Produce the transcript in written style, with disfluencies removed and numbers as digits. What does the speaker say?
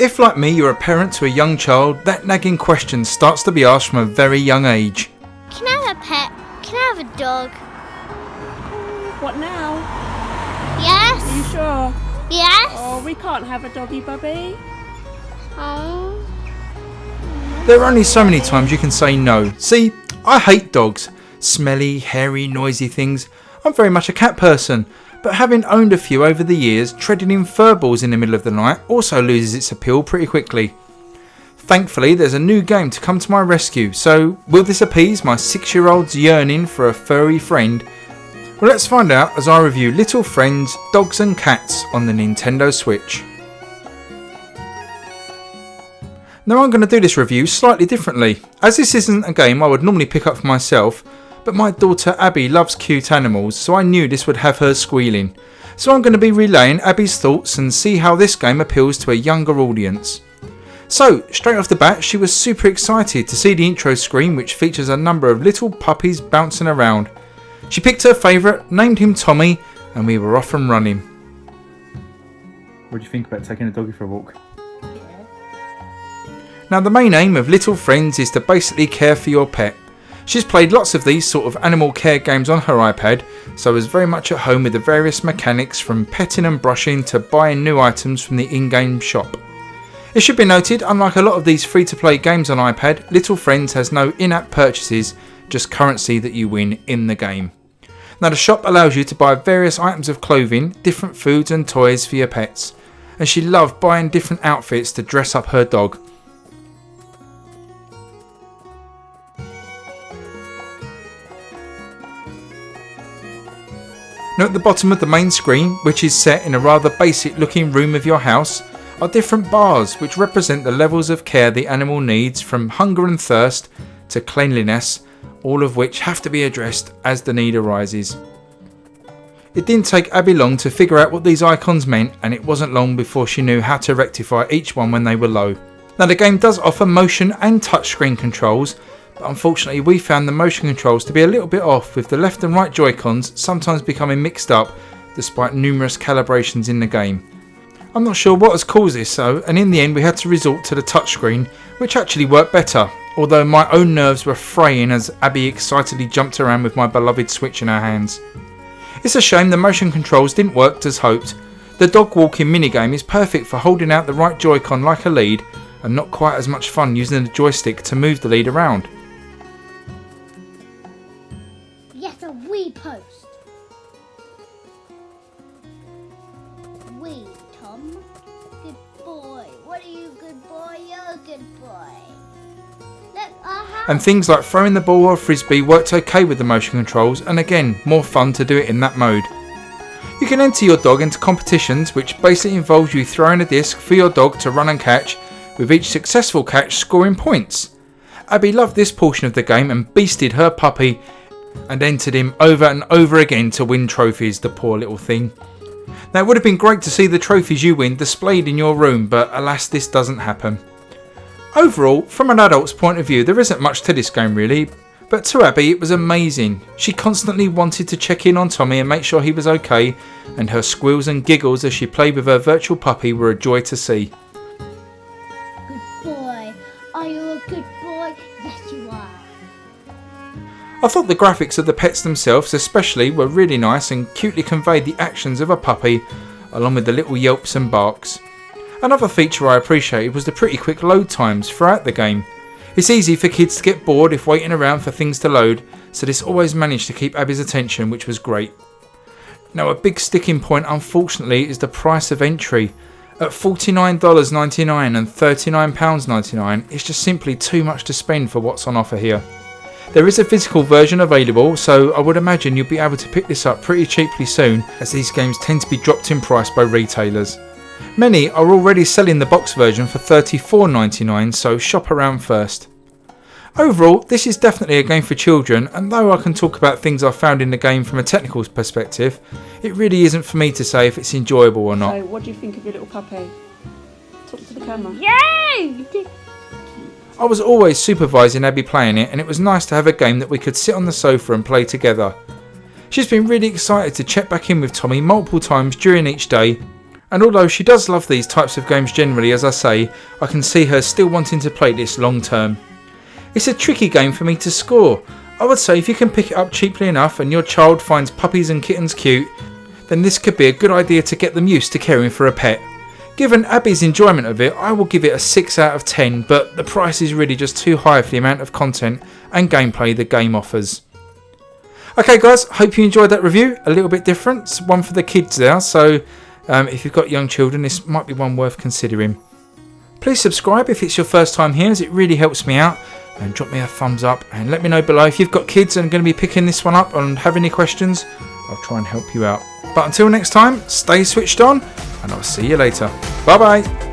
If like me you're a parent to a young child, that nagging question starts to be asked from a very young age. Can I have a pet? Can I have a dog? What now? Yes? Are you sure? Yes? Oh, we can't have a doggy, Bubby. Oh. There are only so many times you can say no. See, I hate dogs. Smelly, hairy, noisy things. I'm very much a cat person, but having owned a few over the years, treading in fur balls in the middle of the night also loses its appeal pretty quickly. Thankfully, there's a new game to come to my rescue, so will this appease my 6-year-old's yearning for a furry friend? Well, let's find out as I review Little Friends, Dogs and Cats on the Nintendo Switch. Now I'm going to do this review slightly differently, as this isn't a game I would normally pick up for myself, but my daughter Abby loves cute animals, so I knew this would have her squealing. So I'm going to be relaying Abby's thoughts and see how this game appeals to a younger audience. So, straight off the bat, she was super excited to see the intro screen, which features a number of little puppies bouncing around. She picked her favourite, named him Tommy, and we were off and running. What do you think about taking a doggy for a walk? Now the main aim of Little Friends is to basically care for your pet. She's played lots of these sort of animal care games on her iPad, so is very much at home with the various mechanics from petting and brushing to buying new items from the in-game shop. It should be noted, unlike a lot of these free-to-play games on iPad, Little Friends has no in-app purchases, just currency that you win in the game. Now the shop allows you to buy various items of clothing, different foods and toys for your pets, and she loved buying different outfits to dress up her dog. Now at the bottom of the main screen, which is set in a rather basic looking room of your house, are different bars which represent the levels of care the animal needs, from hunger and thirst to cleanliness, all of which have to be addressed as the need arises. It didn't take Abby long to figure out what these icons meant, and it wasn't long before she knew how to rectify each one when they were low. Now the game does offer motion and touchscreen controls, but unfortunately we found the motion controls to be a little bit off, with the left and right Joy-Cons sometimes becoming mixed up despite numerous calibrations in the game. I'm not sure what has caused this though, and in the end we had to resort to the touchscreen, which actually worked better, although my own nerves were fraying as Abby excitedly jumped around with my beloved Switch in her hands. It's a shame the motion controls didn't work as hoped. The dog walking minigame is perfect for holding out the right Joy-Con like a lead, and not quite as much fun using the joystick to move the lead around. Yes, a Wii post. Wii, Tom. Good boy. What are you, good boy? You're a good boy. Look, And things like throwing the ball or frisbee worked okay with the motion controls, and again, more fun to do it in that mode. You can enter your dog into competitions, which basically involves you throwing a disc for your dog to run and catch, with each successful catch scoring points. Abby loved this portion of the game and beasted her puppy and entered him over and over again to win trophies, the poor little thing. Now it would have been great to see the trophies you win displayed in your room, but alas this doesn't happen. Overall, from an adult's point of view, there isn't much to this game really, but to Abby it was amazing. She constantly wanted to check in on Tommy and make sure he was okay, and her squeals and giggles as she played with her virtual puppy were a joy to see. good boy. Are you a good boy? Yes, you are. I thought the graphics of the pets themselves especially were really nice and cutely conveyed the actions of a puppy, along with the little yelps and barks. Another feature I appreciated was the pretty quick load times throughout the game. It's easy for kids to get bored if waiting around for things to load, so this always managed to keep Abby's attention, which was great. Now a big sticking point unfortunately is the price of entry. At $49.99 and £39.99, it's just simply too much to spend for what's on offer here. There is a physical version available, so I would imagine you'll be able to pick this up pretty cheaply soon, as these games tend to be dropped in price by retailers. Many are already selling the box version for $34.99, so shop around first. Overall, this is definitely a game for children, and though I can talk about things I found in the game from a technical perspective, it really isn't for me to say if it's enjoyable or not. So, what do you think of your little puppy? Talk to the camera. Yay! I was always supervising Abby playing it, and it was nice to have a game that we could sit on the sofa and play together. She's been really excited to check back in with Tommy multiple times during each day, And although she does love these types of games generally, as I say, I can see her still wanting to play this long term. It's a tricky game for me to score. I would say if you can pick it up cheaply enough and your child finds puppies and kittens cute, then this could be a good idea to get them used to caring for a pet. Given Abby's enjoyment of it, I will give it a 6 out of 10, but the price is really just too high for the amount of content and gameplay the game offers. Okay guys, hope you enjoyed that review. A little bit different, it's one for the kids there, so if you've got young children, this might be one worth considering. Please subscribe if it's your first time here, as it really helps me out, and drop me a thumbs up and let me know below if you've got kids and are going to be picking this one up and have any questions. I'll try and help you out. But until next time, stay switched on and I'll see you later. Bye bye.